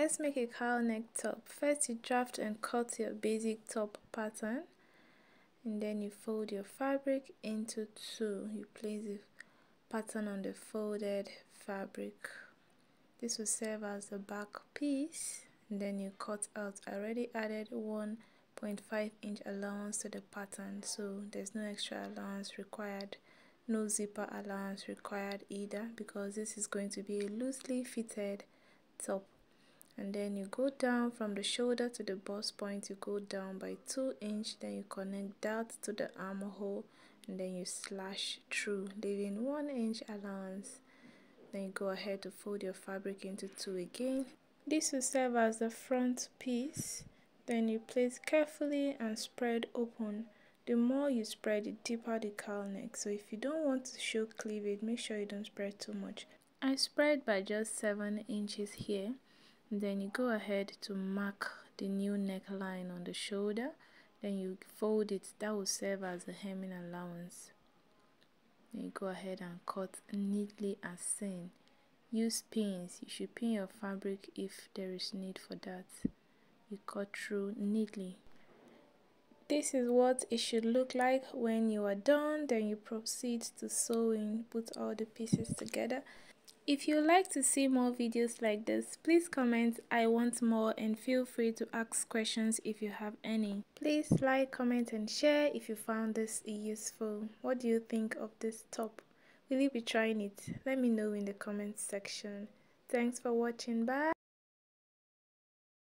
let's make a cowl neck top. First, you draft and cut your basic top pattern, and then you fold your fabric into two. You place the pattern on the folded fabric. This will serve as the back piece, and then you cut out. I already added 1.5 inch allowance to the pattern, so there's no extra allowance required, no zipper allowance required either, because this is going to be a loosely fitted top. And then you go down from the shoulder to the bust point. You go down by 2 inch, then you connect that to the armhole, and then you slash through, leaving 1 inch allowance. Then you go ahead to fold your fabric into two again. This will serve as the front piece. Then you place carefully and spread open. The more you spread, the deeper the cowl neck. So if you don't want to show cleavage, make sure you don't spread too much. I spread by just 7 inches here. And then you go ahead to mark the new neckline on the shoulder. Then you fold it. That will serve as the hemming allowance. Then you go ahead and cut neatly as seen. Use pins. You should pin your fabric if there is need for that. You cut through neatly. This is what it should look like when you are done. Then you proceed to sewing. Put all the pieces together. If you would like to see more videos like this, please comment "I want more" and feel free to ask questions if you have any. Please like, comment and share if you found this useful. What do you think of this top? Will you be trying it? Let me know in the comment section. Thanks for watching. Bye.